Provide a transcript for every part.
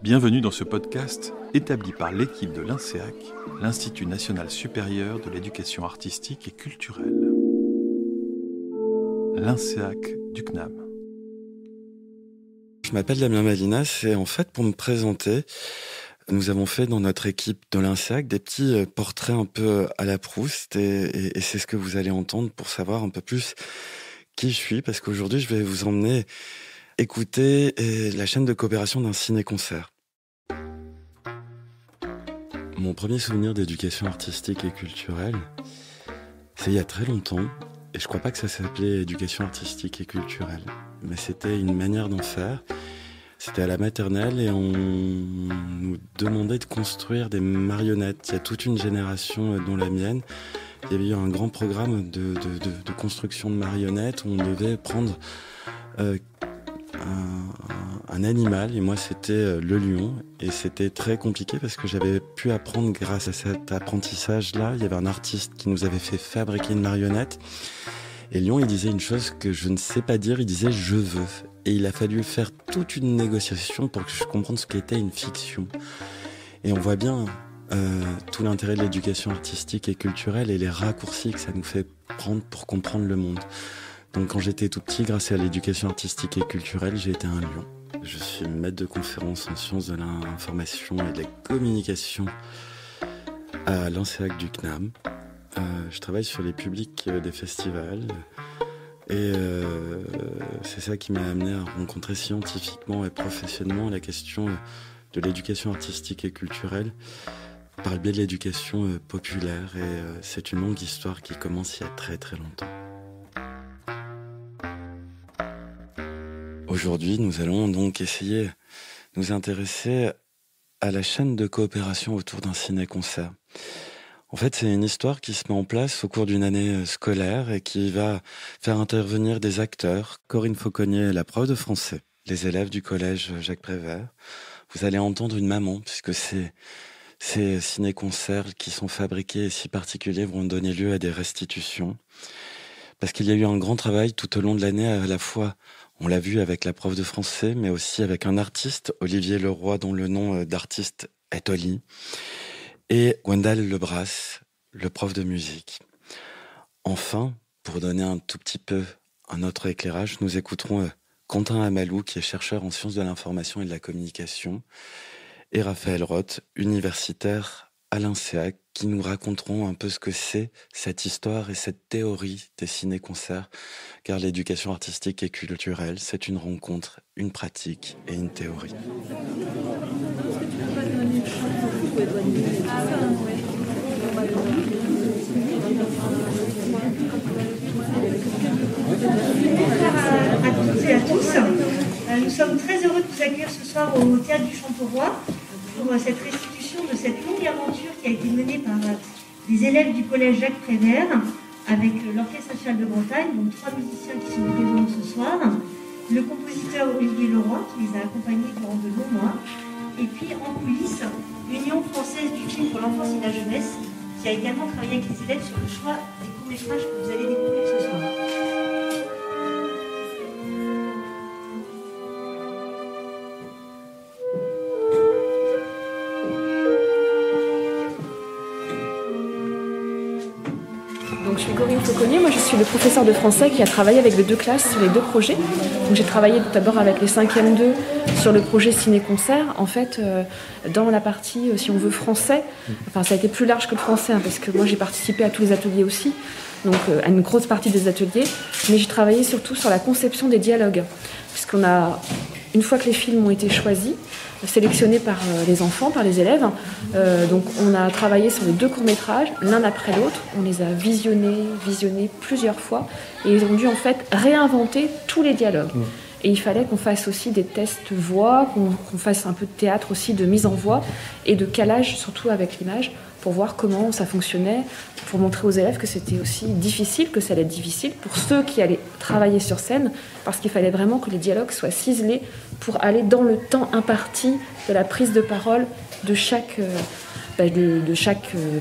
Bienvenue dans ce podcast établi par l'équipe de l'INSEAC, l'Institut national supérieur de l'éducation artistique et culturelle. L'INSEAC du CNAM. Je m'appelle Damien Malinas et en fait pour me présenter, nous avons fait dans notre équipe de l'INSEAC des petits portraits un peu à la Proust et c'est ce que vous allez entendre pour savoir un peu plus qui je suis, parce qu'aujourd'hui je vais vous emmener écouter la chaîne de coopération d'un ciné-concert. Mon premier souvenir d'éducation artistique et culturelle, c'est il y a très longtemps, et je crois pas que ça s'appelait éducation artistique et culturelle, mais c'était une manière d'en faire. C'était à la maternelle et on nous demandait de construire des marionnettes. Il y a toute une génération, dont la mienne, il y avait eu un grand programme de construction de marionnettes où on devait prendre un animal, et moi c'était le lion, et c'était très compliqué parce que j'avais pu apprendre grâce à cet apprentissage-là. Il y avait un artiste qui nous avait fait fabriquer une marionnette, et Lion il disait une chose que je ne sais pas dire, il disait « je veux ». Et il a fallu faire toute une négociation pour que je comprenne ce qu'était une fiction. Et on voit bien tout l'intérêt de l'éducation artistique et culturelle et les raccourcis que ça nous fait prendre pour comprendre le monde. Donc quand j'étais tout petit, grâce à l'éducation artistique et culturelle, j'ai été un lion. Je suis maître de conférence en sciences de l'information et de la communication à l'INSEAC du CNAM. Je travaille sur les publics des festivals et c'est ça qui m'a amené à rencontrer scientifiquement et professionnellement la question de l'éducation artistique et culturelle par le biais de l'éducation populaire, et c'est une longue histoire qui commence il y a très très longtemps. Aujourd'hui, nous allons donc essayer de nous intéresser à la chaîne de coopération autour d'un ciné-concert. En fait, c'est une histoire qui se met en place au cours d'une année scolaire et qui va faire intervenir des acteurs. Corinne Fauconnier, la prof de français, les élèves du collège Jacques Prévert. Vous allez entendre une maman, puisque ces ciné-concerts qui sont fabriqués et si particuliers vont donner lieu à des restitutions. Parce qu'il y a eu un grand travail tout au long de l'année, à la fois, on l'a vu avec la prof de français, mais aussi avec un artiste, Olivier Leroy, dont le nom d'artiste est Oli, et Gwendal Lebras, le prof de musique. Enfin, pour donner un tout petit peu un autre éclairage, nous écouterons Quentin Amalou, qui est chercheur en sciences de l'information et de la communication, et Raphaël Roth, universitaire à l'INSEAC, qui nous raconteront un peu ce que c'est cette histoire et cette théorie des ciné-concerts, car l'éducation artistique et culturelle, c'est une rencontre, une pratique et une théorie. Bonjour à toutes et à tous. Nous sommes très heureux de vous accueillir ce soir au Théâtre du Champleroy pour cette restitution de cette longue aventure qui a été menée par des élèves du collège Jacques Prévert avec l'Orchestre national de Bretagne, donc 3 musiciens qui sont présents ce soir, le compositeur Olivier Leroy qui les a accompagnés durant de longs mois, et puis en coulisses, l'Union française du film pour l'enfance et la jeunesse qui a également travaillé avec les élèves sur le choix des courts-métrages que vous allez découvrir ce soir. Donc, je suis Corinne Fauconnier, moi je suis le professeur de français qui a travaillé avec les deux classes sur les deux projets. Donc, j'ai travaillé d'abord avec les 5e 2 sur le projet ciné-concert. En fait, dans la partie, si on veut, français, enfin ça a été plus large que le français, parce que moi j'ai participé à tous les ateliers aussi, donc à une grosse partie des ateliers, mais j'ai travaillé surtout sur la conception des dialogues, puisqu'on a, une fois que les films ont été choisis, sélectionnés par les enfants, par les élèves. Donc on a travaillé sur les 2 courts-métrages, l'un après l'autre. On les a visionnés plusieurs fois. Et ils ont dû en fait réinventer tous les dialogues. Et il fallait qu'on fasse aussi des tests voix, qu'on fasse un peu de théâtre aussi, de mise en voix et de calage, surtout avec l'image, pour voir comment ça fonctionnait, pour montrer aux élèves que c'était aussi difficile, que ça allait être difficile pour ceux qui allaient travailler sur scène, parce qu'il fallait vraiment que les dialogues soient ciselés pour aller dans le temps imparti de la prise de parole de chaque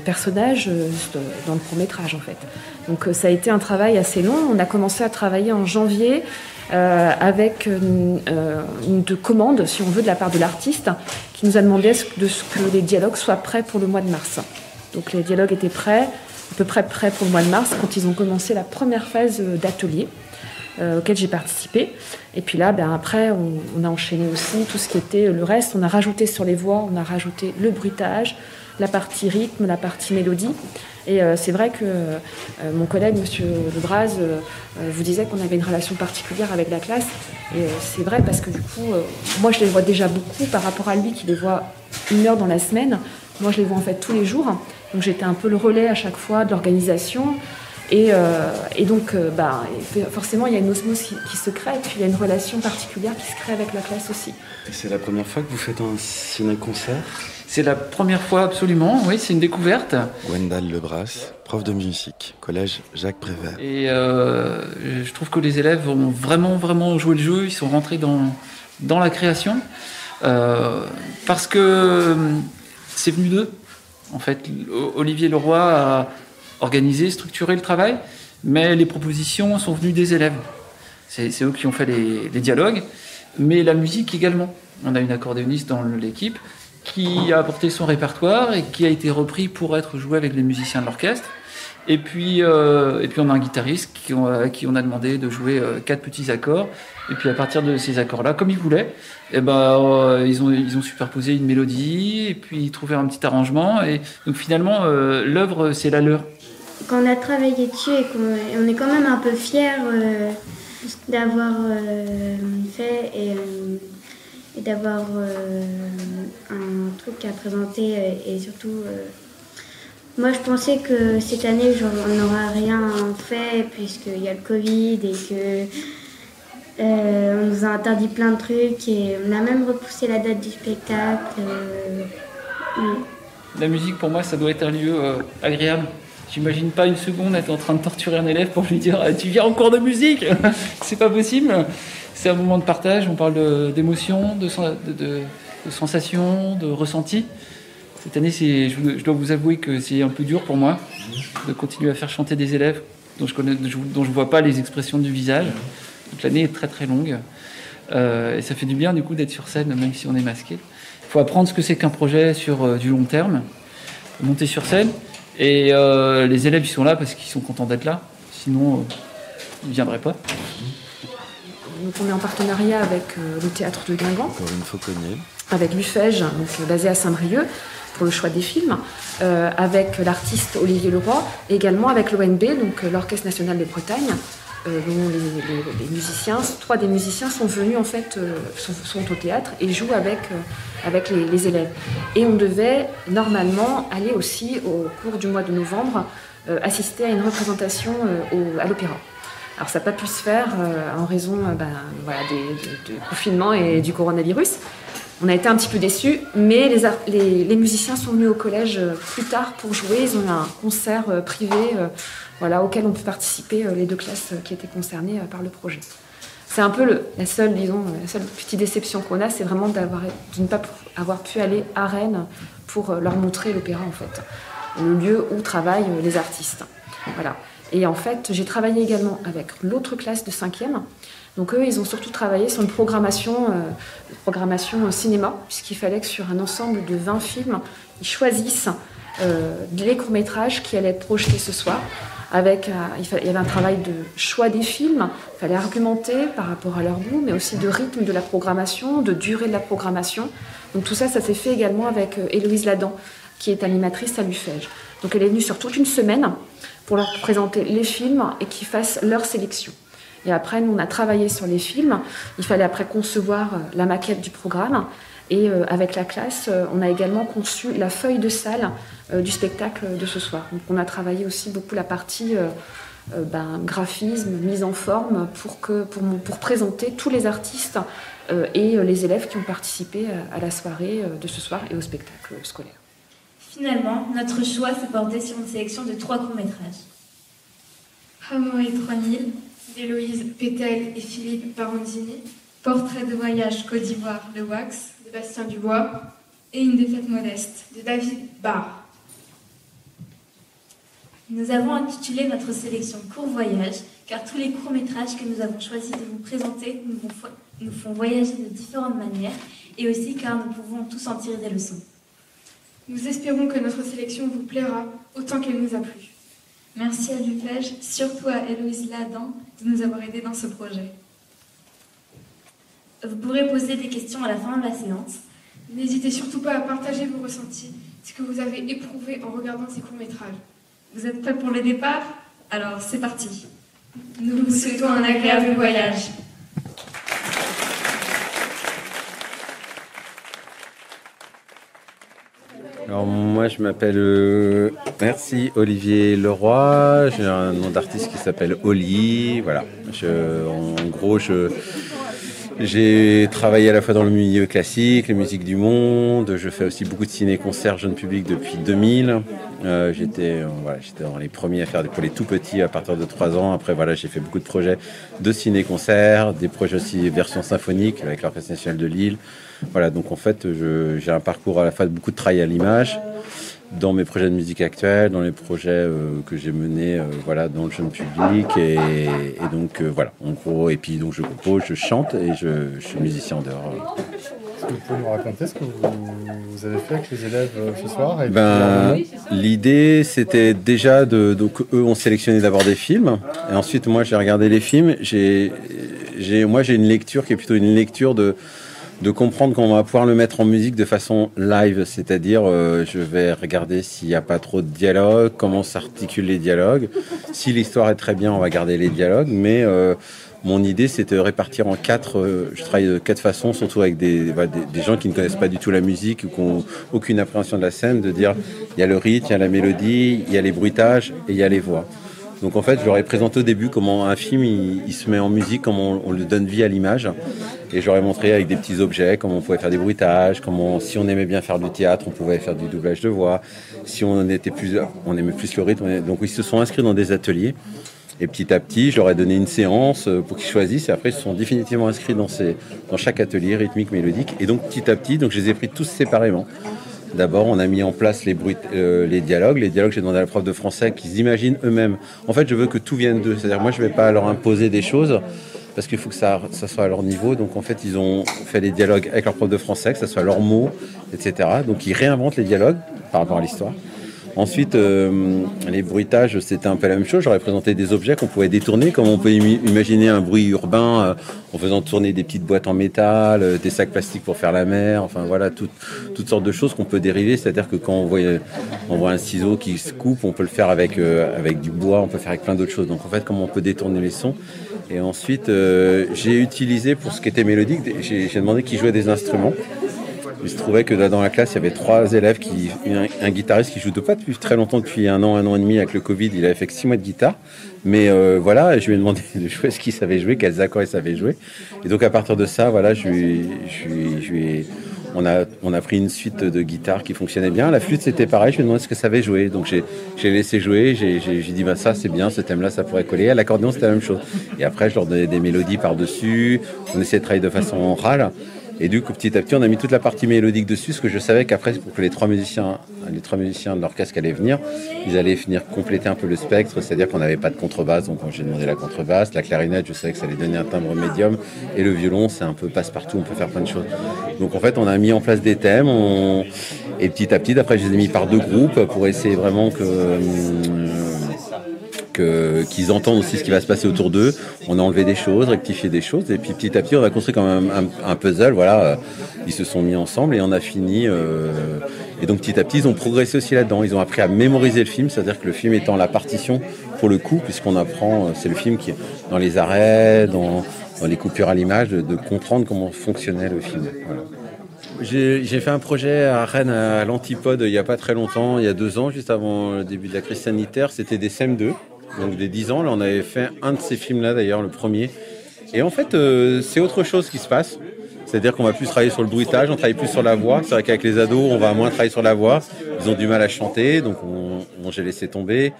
personnage dans le court-métrage en fait. Donc ça a été un travail assez long. On a commencé à travailler en janvier avec une commande, si on veut, de la part de l'artiste qui nous a demandé de ce que les dialogues soient prêts pour le mois de mars. Donc les dialogues étaient prêts, à peu près prêts pour le mois de mars, quand ils ont commencé la première phase d'atelier auquel j'ai participé. Et puis là, après, on a enchaîné aussi tout ce qui était le reste. On a rajouté sur les voix, on a rajouté le bruitage, la partie rythme, la partie mélodie. Et c'est vrai que mon collègue, monsieur Lebras, vous disait qu'on avait une relation particulière avec la classe. Et c'est vrai parce que du coup, moi je les vois déjà beaucoup par rapport à lui qui les voit 1 heure dans la semaine. Moi je les vois en fait tous les jours. Donc j'étais un peu le relais à chaque fois de l'organisation. Et donc, forcément, il y a une osmose qui se crée, et puis il y a une relation particulière qui se crée avec la classe aussi. Et c'est la première fois que vous faites un ciné-concert ? C'est la première fois, absolument, oui, c'est une découverte. Gwendal Lebras, prof de musique, collège Jacques Prévert. Et je trouve que les élèves ont vraiment joué le jeu, ils sont rentrés dans la création, parce que c'est venu d'eux. En fait, Olivier Leroy a organisé, structuré le travail, mais les propositions sont venues des élèves. C'est eux qui ont fait les dialogues, mais la musique également. On a une accordéoniste dans l'équipe qui a apporté son répertoire et qui a été repris pour être joué avec les musiciens de l'orchestre. Et puis on a un guitariste qui on a demandé de jouer 4 petits accords. Et puis à partir de ces accords-là, comme ils voulaient, ils ont superposé une mélodie et puis trouvé un petit arrangement. Et donc finalement, l'œuvre, c'est la leur. Quand on a travaillé dessus et on est quand même un peu fiers d'avoir fait et d'avoir un truc à présenter et surtout moi je pensais que cette année on n'aura rien fait puisqu'il y a le Covid et que on nous a interdit plein de trucs et on a même repoussé la date du spectacle. La musique pour moi ça doit être un lieu agréable. J'imagine pas une seconde être en train de torturer un élève pour lui dire « Tu viens en cours de musique ?» C'est pas possible. C'est un moment de partage, on parle d'émotions, de sensations, de ressentis. Cette année, je dois vous avouer que c'est un peu dur pour moi de continuer à faire chanter des élèves dont je ne vois pas les expressions du visage. Donc l'année est très très longue. Et ça fait du bien du coup d'être sur scène, même si on est masqué. Il faut apprendre ce que c'est qu'un projet sur du long terme, monter sur scène. Et les élèves, ils sont là parce qu'ils sont contents d'être là. Sinon, ils ne viendraient pas. Donc on est en partenariat avec le Théâtre de Guingamp. Corinne Fauconnier. Avec l'UFEJ, donc basé à Saint-Brieuc, pour le choix des films. Avec l'artiste Olivier Leroy. Et également avec l'ONB, donc l'Orchestre National de Bretagne. Dont les musiciens, 3 des musiciens sont venus en fait, sont au théâtre et jouent avec les élèves. Et on devait normalement aller aussi au cours du mois de novembre assister à une représentation à l'opéra. Alors ça n'a pas pu se faire en raison du confinement et du coronavirus. On a été un petit peu déçus, mais les musiciens sont venus au collège plus tard pour jouer. Ils ont eu un concert privé auquel on peut participer les 2 classes qui étaient concernées par le projet. C'est un peu la seule petite déception qu'on a, c'est vraiment de ne pas avoir pu aller à Rennes pour leur montrer l'opéra, en fait, le lieu où travaillent les artistes. Voilà. Et en fait, j'ai travaillé également avec l'autre classe de 5e. Donc eux, ils ont surtout travaillé sur une programmation cinéma, puisqu'il fallait que sur un ensemble de 20 films, ils choisissent les courts-métrages qui allaient être projetés ce soir. Il y avait un travail de choix des films, il fallait argumenter par rapport à leur goût, mais aussi de rythme de la programmation, de durée de la programmation. Donc tout ça, ça s'est fait également avec Héloïse Ladan, qui est animatrice à l'UFEJ. Donc elle est venue sur toute une semaine pour leur présenter les films et qu'ils fassent leur sélection. Et après, nous, on a travaillé sur les films. Il fallait après concevoir la maquette du programme. Et avec la classe, on a également conçu la feuille de salle du spectacle de ce soir. Donc on a travaillé aussi beaucoup la partie graphisme, mise en forme pour présenter tous les artistes et les élèves qui ont participé à la soirée de ce soir et au spectacle scolaire. Finalement, notre choix s'est porté sur une sélection de 3 courts-métrages. Hamoé 3000, d'Héloïse Pétel et Philippe Baronzini, Portrait de voyage Côte d'Ivoire, Le Wax, de Bastien Dubois, et Une défaite modeste, de David Barr. Nous avons intitulé notre sélection Court Voyage, car tous les courts-métrages que nous avons choisi de vous présenter nous font voyager de différentes manières et aussi car nous pouvons tous en tirer des leçons. Nous espérons que notre sélection vous plaira autant qu'elle nous a plu. Merci à l'UPEJ, surtout à Héloïse Ladan, de nous avoir aidés dans ce projet. Vous pourrez poser des questions à la fin de la séance. N'hésitez surtout pas à partager vos ressentis, ce que vous avez éprouvé en regardant ces courts-métrages. Vous êtes prêts pour le départ? Alors c'est parti. Nous vous souhaitons un agréable voyage. Alors moi je m'appelle Olivier Leroy, j'ai un nom d'artiste qui s'appelle Oli, voilà. En gros j'ai travaillé à la fois dans le milieu classique, les musiques du monde, je fais aussi beaucoup de ciné-concerts jeune public depuis 2000. J'étais dans les premiers à faire pour les tout petits à partir de 3 ans. Après voilà, j'ai fait beaucoup de projets de ciné-concerts, des projets aussi version symphonique avec l'Orchestre national de Lille. Voilà, donc en fait j'ai un parcours à la fois de beaucoup de travail à l'image, dans mes projets de musique actuelle, dans les projets que j'ai menés dans le jeune public et donc voilà, en gros, et puis donc je compose, je chante et je suis musicien en dehors. Est-ce que vous pouvez nous raconter ce que vous avez fait avec les élèves ce soir L'idée c'était déjà donc eux ont sélectionné d'abord des films et ensuite moi j'ai regardé les films, j'ai une lecture qui est plutôt une lecture de comprendre comment on va pouvoir le mettre en musique de façon live, c'est-à-dire je vais regarder s'il n'y a pas trop de dialogue, comment s'articulent les dialogues. Si l'histoire est très bien, on va garder les dialogues, mais mon idée c'est de répartir en 4, je travaille de 4 façons, surtout avec des gens qui ne connaissent pas du tout la musique ou qui n'ont aucune appréhension de la scène, de dire il y a le rythme, il y a la mélodie, il y a les bruitages et il y a les voix. Donc en fait, je leur ai présenté au début comment un film il se met en musique, comment on lui donne vie à l'image. Et je leur ai montré avec des petits objets comment on pouvait faire des bruitages, comment si on aimait bien faire du théâtre, on pouvait faire du doublage de voix. Si on aimait plus le rythme, donc ils se sont inscrits dans des ateliers. Et petit à petit, je leur ai donné une séance pour qu'ils choisissent. Et après, ils se sont définitivement inscrits dans chaque atelier rythmique, mélodique. Et donc petit à petit, donc je les ai pris tous séparément. D'abord, on a mis en place les dialogues. Les dialogues, j'ai demandé à la prof de français qu'ils imaginent eux-mêmes. En fait, je veux que tout vienne d'eux. C'est-à-dire, moi, je ne vais pas leur imposer des choses parce qu'il faut que ça soit à leur niveau. Donc, en fait, ils ont fait les dialogues avec leur prof de français, que ça soit leurs mots, etc. Donc, ils réinventent les dialogues par rapport à l'histoire. Ensuite, les bruitages, c'était un peu la même chose. J'aurais présenté des objets qu'on pouvait détourner, comme on peut imaginer un bruit urbain en faisant tourner des petites boîtes en métal, des sacs plastiques pour faire la mer, enfin voilà, toutes sortes de choses qu'on peut dériver. C'est-à-dire que quand on voit un ciseau qui se coupe, on peut le faire avec du bois, on peut faire avec plein d'autres choses. Donc en fait, comment on peut détourner les sons. Et ensuite, j'ai utilisé, pour ce qui était mélodique, j'ai demandé qu'ils jouaient des instruments. Il se trouvait que là, dans la classe, il y avait 3 élèves, un guitariste qui joue pas depuis très longtemps, depuis un an et demi avec le Covid. Il avait fait que 6 mois de guitare. Mais voilà, je lui ai demandé de jouer ce qu'il savait jouer, quels accords il savait jouer. Et donc à partir de ça, voilà, on a pris une suite de guitares qui fonctionnait bien. La flûte, c'était pareil, je lui ai demandé ce que ça savait jouer. Donc j'ai laissé jouer, j'ai dit ça c'est bien, ce thème-là, ça pourrait coller. À l'accordéon, c'était la même chose. Et après, je leur donnais des mélodies par-dessus. On essayait de travailler de façon orale. Et du coup, petit à petit, on a mis toute la partie mélodique dessus, parce que je savais qu'après, pour que les trois musiciens de l'orchestre qui allaient venir, ils allaient venir compléter un peu le spectre, c'est-à-dire qu'on n'avait pas de contrebasse, donc j'ai demandé la contrebasse, la clarinette, je savais que ça allait donner un timbre médium, et le violon, c'est un peu passe-partout, on peut faire plein de choses. Donc en fait, on a mis en place des thèmes, et petit à petit, après, je les ai mis par 2 groupes pour essayer vraiment qu'ils entendent aussi ce qui va se passer autour d'eux. On a enlevé des choses, rectifié des choses, et puis petit à petit on a construit quand même un puzzle. Voilà, ils se sont mis ensemble et on a fini. Et donc petit à petit ils ont progressé aussi là-dedans. Ils ont appris à mémoriser le film, c'est-à-dire que le film étant la partition pour le coup, puisqu'on apprend, c'est le film qui est dans les arrêts, dans les coupures à l'image, de comprendre comment fonctionnait le film. Voilà. J'ai fait un projet à Rennes, à l'Antipode, il n'y a pas très longtemps, il y a 2 ans, juste avant le début de la crise sanitaire. C'était des CM2, donc des 10 ans. Là, on avait fait un de ces films-là, d'ailleurs, le premier. Et en fait, c'est autre chose qui se passe. C'est-à-dire qu'on va plus travailler sur le bruitage, on travaille plus sur la voix. C'est vrai qu'avec les ados, on va moins travailler sur la voix. Ils ont du mal à chanter, donc j'ai laissé tomber.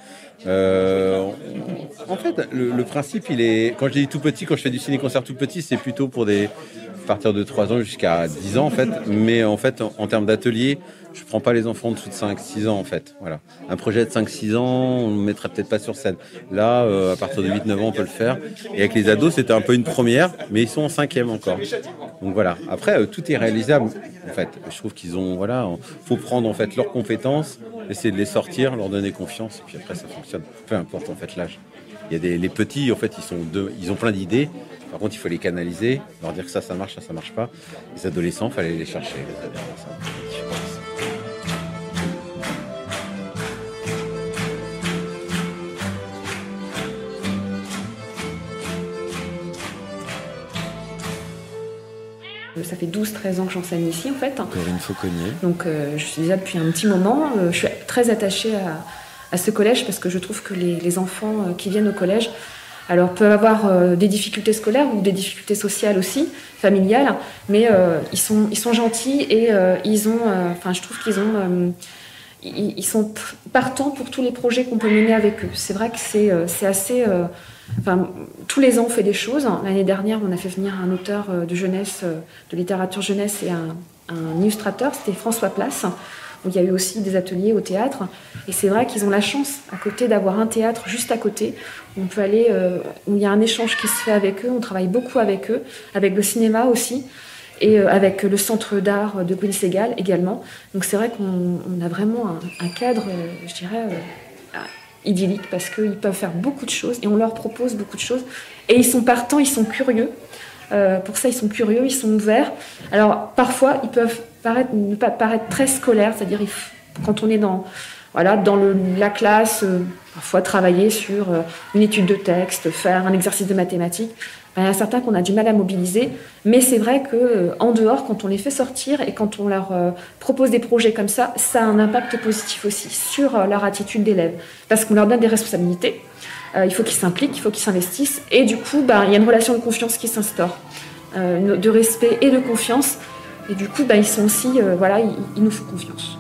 En fait, le principe, il est... Quand je dis tout petit, quand je fais du ciné-concert tout petit, c'est plutôt pour des à partir de 3 ans jusqu'à 10 ans en fait. Mais en fait, en termes d'atelier, je prends pas les enfants en dessous de 5-6 ans en fait. Voilà. Un projet de 5-6 ans, on ne le mettrait peut-être pas sur scène. Là, à partir de 8-9 ans, on peut le faire. Et avec les ados, c'était un peu une première, mais ils sont en 5e encore. Donc voilà. Après, tout est réalisable en fait. Je trouve qu'ils ont, voilà, faut prendre en fait leurs compétences, essayer de les sortir, leur donner confiance, et puis après ça fonctionne. Peu importe en fait l'âge. Il y a les petits, en fait, ils ont plein d'idées. Par contre, il faut les canaliser, leur dire que ça marche pas. Les adolescents, il fallait les chercher. Les adolescents. Ça fait 12-13 ans que j'enseigne ici, en fait. Corinne Fauconnier. Donc, je suis là depuis un petit moment. Je suis très attachée à ce collège parce que je trouve que les enfants qui viennent au collège alors peuvent avoir des difficultés scolaires ou des difficultés sociales aussi, familiales, mais ils sont gentils et je trouve ils sont partants pour tous les projets qu'on peut mener avec eux. C'est vrai que c'est assez... tous les ans, on fait des choses. L'année dernière, on a fait venir un auteur de jeunesse, de littérature jeunesse et un illustrateur, c'était François Place. Il y a eu aussi des ateliers au théâtre. Et c'est vrai qu'ils ont la chance, à côté, d'avoir un théâtre juste à côté. On peut aller, où il y a un échange qui se fait avec eux. On travaille beaucoup avec eux, avec le cinéma aussi, et avec le centre d'art de Queen-Segal également. Donc c'est vrai qu'on a vraiment un cadre, je dirais, idyllique, parce qu'ils peuvent faire beaucoup de choses, et on leur propose beaucoup de choses. Et ils sont partants, ils sont curieux. Pour ça, ils sont curieux, ils sont ouverts. Alors, parfois, ils peuvent ne pas paraître très scolaires, c'est-à-dire quand on est dans la classe, parfois travailler sur une étude de texte, faire un exercice de mathématiques. Il y en a certains qu'on a du mal à mobiliser, mais c'est vrai qu'en dehors, quand on les fait sortir et quand on leur propose des projets comme ça a un impact positif aussi sur leur attitude d'élève, parce qu'on leur donne des responsabilités. Il faut qu'ils s'impliquent, il faut qu'ils s'investissent, et du coup, il y a une relation de confiance qui s'instaure, de respect et de confiance, et du coup, ils sont aussi, ils nous font confiance.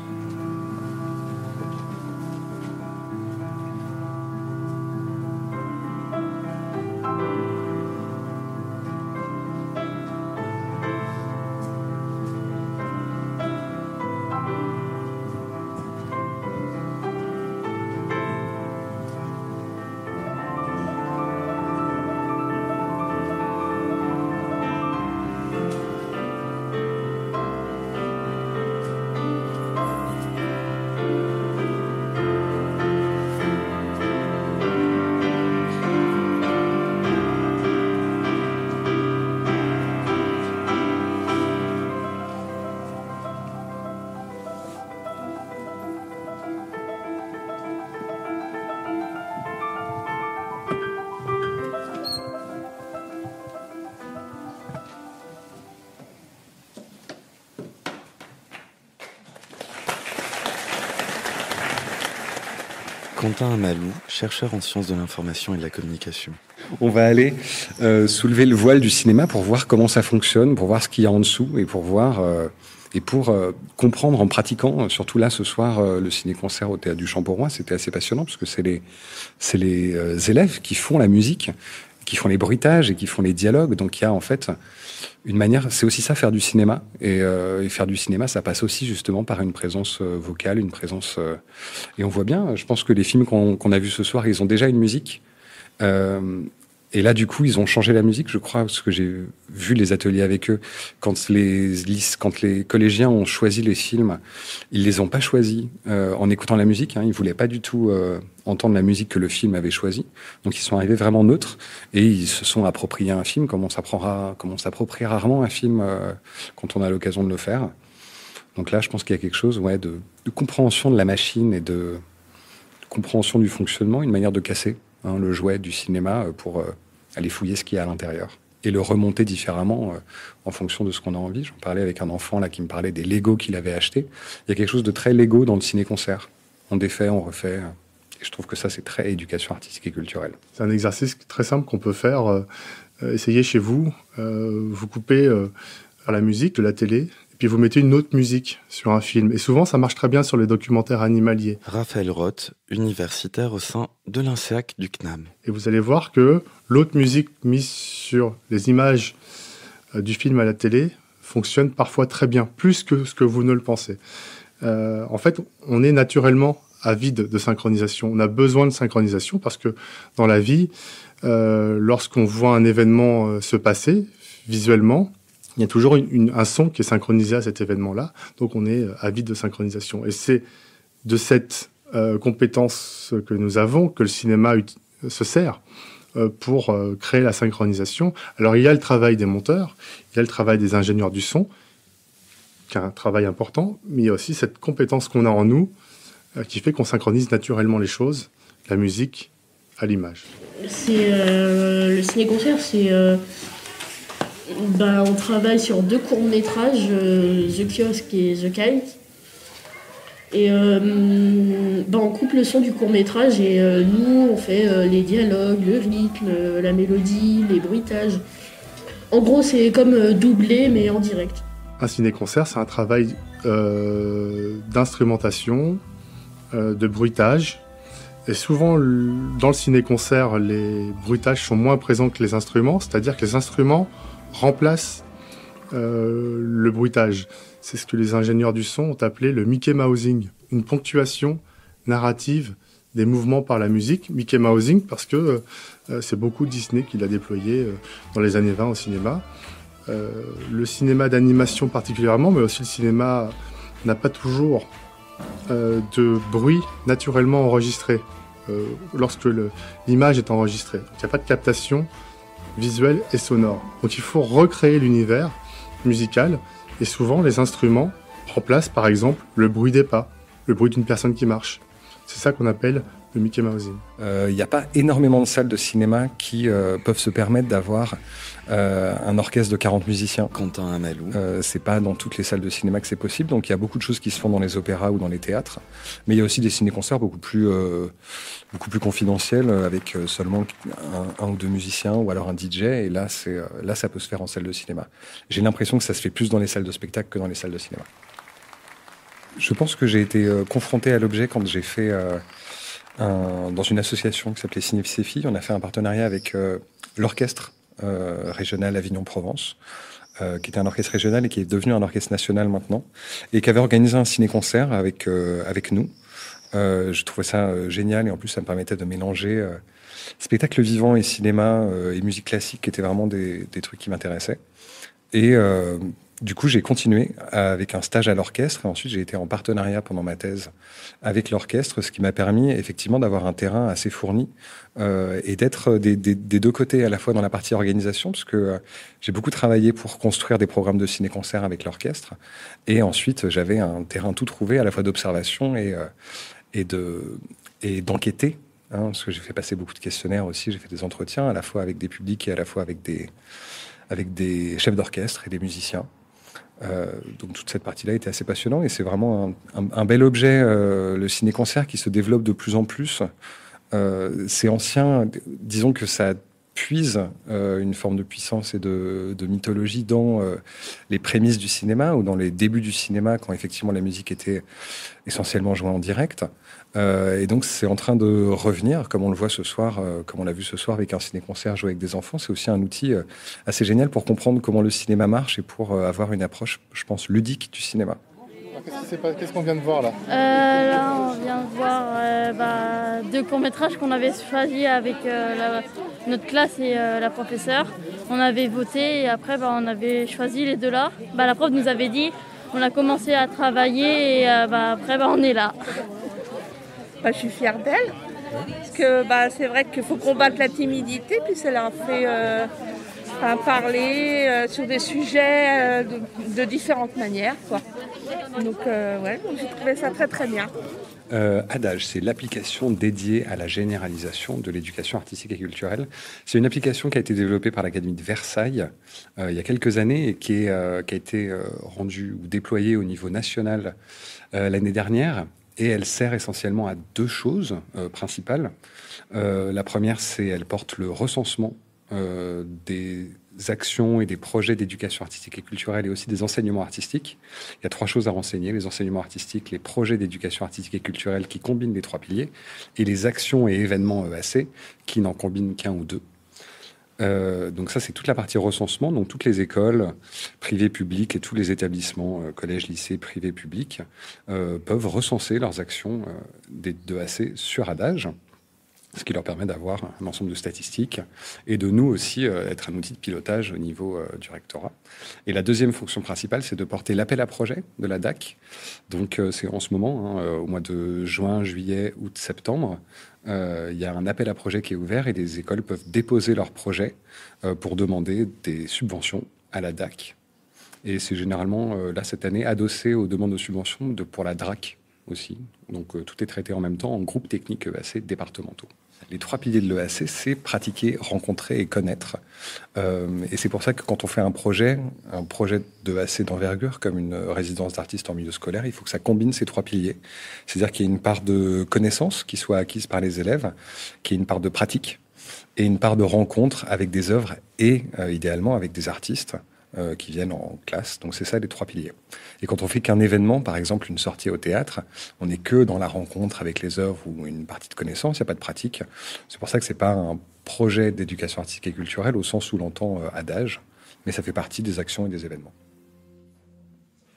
Quentin Amalou, chercheur en sciences de l'information et de la communication. On va aller soulever le voile du cinéma pour voir comment ça fonctionne, pour voir ce qu'il y a en dessous et pour voir pour comprendre en pratiquant. Surtout là ce soir, le ciné-concert au Théâtre du Champ-Roi, c'était assez passionnant parce que c'est les élèves qui font la musique, qui font les bruitages et qui font les dialogues. Donc il y a en fait une manière, c'est aussi ça, faire du cinéma. Et faire du cinéma, ça passe aussi justement par une présence vocale, une présence... et on voit bien, je pense que les films qu'on a vus ce soir, ils ont déjà une musique. Et là, du coup, ils ont changé la musique, je crois, parce que j'ai vu les ateliers avec eux. Quand les collégiens ont choisi les films, ils les ont pas choisis en écoutant la musique. Ils voulaient pas du tout entendre la musique que le film avait choisie. Donc, ils sont arrivés vraiment neutres et ils se sont appropriés un film comme on s'approprie rarement un film quand on a l'occasion de le faire. Donc là, je pense qu'il y a quelque chose, de compréhension de la machine et de compréhension du fonctionnement, une manière de casser le jouet du cinéma pour aller fouiller ce qu'il y a à l'intérieur et le remonter différemment en fonction de ce qu'on a envie. J'en parlais avec un enfant là qui me parlait des Lego qu'il avait achetés. Il y a quelque chose de très Lego dans le ciné-concert. On défait, on refait. Et je trouve que ça, c'est très éducation artistique et culturelle. C'est un exercice très simple qu'on peut faire. Essayez chez vous. Vous coupez à la musique de la télé. Puis vous mettez une autre musique sur un film. Et souvent, ça marche très bien sur les documentaires animaliers. Raphaël Roth, universitaire au sein de l'INSEAC du CNAM. Et vous allez voir que l'autre musique mise sur les images du film à la télé fonctionne parfois très bien, plus que ce que vous ne le pensez. En fait, on est naturellement avide de synchronisation. On a besoin de synchronisation parce que dans la vie, lorsqu'on voit un événement se passer visuellement, il y a toujours un son qui est synchronisé à cet événement-là. Donc on est avide de synchronisation. Et c'est de cette compétence que nous avons que le cinéma se sert pour créer la synchronisation. Alors il y a le travail des monteurs, il y a le travail des ingénieurs du son, qui est un travail important, mais il y a aussi cette compétence qu'on a en nous qui fait qu'on synchronise naturellement les choses, la musique à l'image. C'est le ciné-concert, on travaille sur 2 courts-métrages, The Kiosk et The Kite. Et on coupe le son du court-métrage et nous, on fait les dialogues, le rythme, la mélodie, les bruitages. En gros, c'est comme doublé, mais en direct. Un ciné-concert, c'est un travail d'instrumentation, de bruitage. Et souvent, dans le ciné-concert, les bruitages sont moins présents que les instruments, c'est-à-dire que les instruments remplacent le bruitage. C'est ce que les ingénieurs du son ont appelé le Mickey Mousing, une ponctuation narrative des mouvements par la musique. Mickey Mousing parce que c'est beaucoup Disney qui l'a déployé dans les années 20 au cinéma. Le cinéma d'animation particulièrement, mais aussi le cinéma n'a pas toujours de bruit naturellement enregistré lorsque l'image est enregistrée. Il n'y a pas de captation visuelle et sonore. Donc il faut recréer l'univers musical et souvent les instruments remplacent par exemple le bruit des pas, le bruit d'une personne qui marche. C'est ça qu'on appelle le Mickey Mousing. Il n'y a pas énormément de salles de cinéma qui peuvent se permettre d'avoir un orchestre de 40 musiciens. Quentin Amalou. C'est pas dans toutes les salles de cinéma que c'est possible, donc il y a beaucoup de choses qui se font dans les opéras ou dans les théâtres. Mais il y a aussi des ciné-concerts beaucoup plus confidentiels, avec seulement un ou 2 musiciens ou alors un DJ, et là, ça peut se faire en salle de cinéma. J'ai l'impression que ça se fait plus dans les salles de spectacle que dans les salles de cinéma. Je pense que j'ai été confronté à l'objet quand j'ai fait... dans une association qui s'appelait Ciné-Filles. On a fait un partenariat avec l'orchestre régional Avignon-Provence, qui était un orchestre régional et qui est devenu un orchestre national maintenant, et qui avait organisé un ciné-concert avec nous. Je trouvais ça génial, et en plus ça me permettait de mélanger spectacle vivant et cinéma et musique classique, qui étaient vraiment des trucs qui m'intéressaient. Et du coup, j'ai continué avec un stage à l'orchestre, et ensuite j'ai été en partenariat pendant ma thèse avec l'orchestre, ce qui m'a permis effectivement d'avoir un terrain assez fourni et d'être des 2 côtés, à la fois dans la partie organisation, parce que j'ai beaucoup travaillé pour construire des programmes de ciné-concert avec l'orchestre, et ensuite j'avais un terrain tout trouvé, à la fois d'observation et d'enquêter, parce que j'ai fait passer beaucoup de questionnaires aussi, j'ai fait des entretiens à la fois avec des publics et à la fois avec des chefs d'orchestre et des musiciens. Donc toute cette partie-là était assez passionnante, et c'est vraiment un bel objet, le ciné-concert, qui se développe de plus en plus. C'est ancien, disons que ça puise une forme de puissance et de mythologie dans les prémices du cinéma, ou dans les débuts du cinéma, quand effectivement la musique était essentiellement jouée en direct. Et donc c'est en train de revenir, comme on le voit ce soir, comme on l'a vu ce soir avec un ciné-concert joué avec des enfants. C'est aussi un outil assez génial pour comprendre comment le cinéma marche et pour avoir une approche, je pense, ludique du cinéma. Qu'est-ce qu'on vient de voir là ? Là, on vient de voir 2 courts-métrages qu'on avait choisis avec notre classe et la professeure. On avait voté et après on avait choisi les 2 là. La prof nous avait dit, on a commencé à travailler et après on est là. Je suis fière d'elle, parce que c'est vrai qu'il faut combattre la timidité, puis ça leur fait parler sur des sujets de différentes manières, quoi. Donc j'ai trouvé ça très très bien. Adage, c'est l'application dédiée à la généralisation de l'éducation artistique et culturelle. C'est une application qui a été développée par l'Académie de Versailles il y a quelques années, et qui a été rendue ou déployée au niveau national l'année dernière. Et elle sert essentiellement à 2 choses principales. La première, elle porte le recensement des actions et des projets d'éducation artistique et culturelle, et aussi des enseignements artistiques. Il y a 3 choses à renseigner: les enseignements artistiques, les projets d'éducation artistique et culturelle qui combinent les 3 piliers, et les actions et événements EAC qui n'en combinent qu'1 ou 2. Donc ça, c'est toute la partie recensement. Donc toutes les écoles privées, publiques et tous les établissements, collèges, lycées, privés, publics, peuvent recenser leurs actions des 2AC sur Adage, ce qui leur permet d'avoir un ensemble de statistiques et de nous aussi être un outil de pilotage au niveau du rectorat. Et la deuxième fonction principale, c'est de porter l'appel à projet de la DAC. Donc c'est en ce moment, au mois de juin, juillet, août, septembre, il y a un appel à projet qui est ouvert et les écoles peuvent déposer leurs projets pour demander des subventions à la DAC. Et c'est généralement, là, cette année, adossé aux demandes de subventions pour la DRAC aussi. Donc tout est traité en même temps en groupes techniques EAC départementaux. Les 3 piliers de l'EAC, c'est pratiquer, rencontrer et connaître. Et c'est pour ça que quand on fait un projet d'EAC d'envergure, comme une résidence d'artistes en milieu scolaire, il faut que ça combine ces 3 piliers. C'est-à-dire qu'il y ait une part de connaissance qui soit acquise par les élèves, qu'il y ait une part de pratique et une part de rencontre avec des œuvres et idéalement avec des artistes qui viennent en classe. Donc c'est ça les 3 piliers. Et quand on fait qu'un événement, par exemple une sortie au théâtre, on n'est que dans la rencontre avec les œuvres ou une partie de connaissance, il n'y a pas de pratique. C'est pour ça que c'est pas un projet d'éducation artistique et culturelle au sens où l'entend Adage, mais ça fait partie des actions et des événements.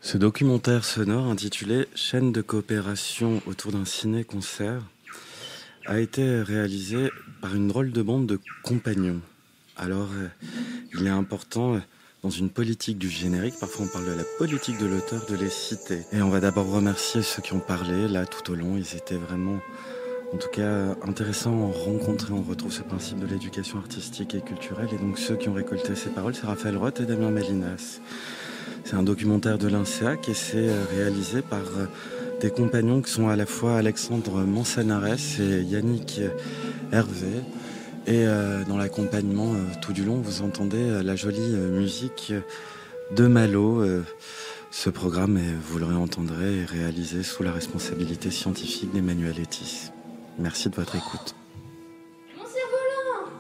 Ce documentaire sonore intitulé « Chaîne de coopération autour d'un ciné-concert » a été réalisé par une drôle de bande de compagnons. Alors, il est important... Dans une politique du générique, parfois on parle de la politique de l'auteur, de les citer. Et on va d'abord remercier ceux qui ont parlé, là, tout au long. Ils étaient vraiment, en tout cas, intéressants à rencontrer. On retrouve ce principe de l'éducation artistique et culturelle. Et donc ceux qui ont récolté ces paroles, c'est Raphaël Roth et Damien Mélinas. C'est un documentaire de l'INSEAC et c'est réalisé par des compagnons qui sont à la fois Alexandre Manzanares et Yannick Hervé. Et dans l'accompagnement tout du long, vous entendez la jolie musique de Malo. Ce programme, vous le réentendrez, est réalisé sous la responsabilité scientifique d'Emmanuel Etis. Merci de votre écoute. Mon cerf-volant!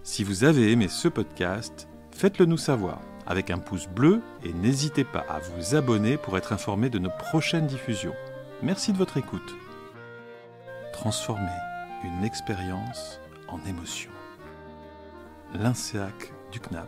Si vous avez aimé ce podcast, faites-le nous savoir avec un pouce bleu et n'hésitez pas à vous abonner pour être informé de nos prochaines diffusions. Merci de votre écoute. Transformez une expérience en émotion. L'INSEAC du CNAB.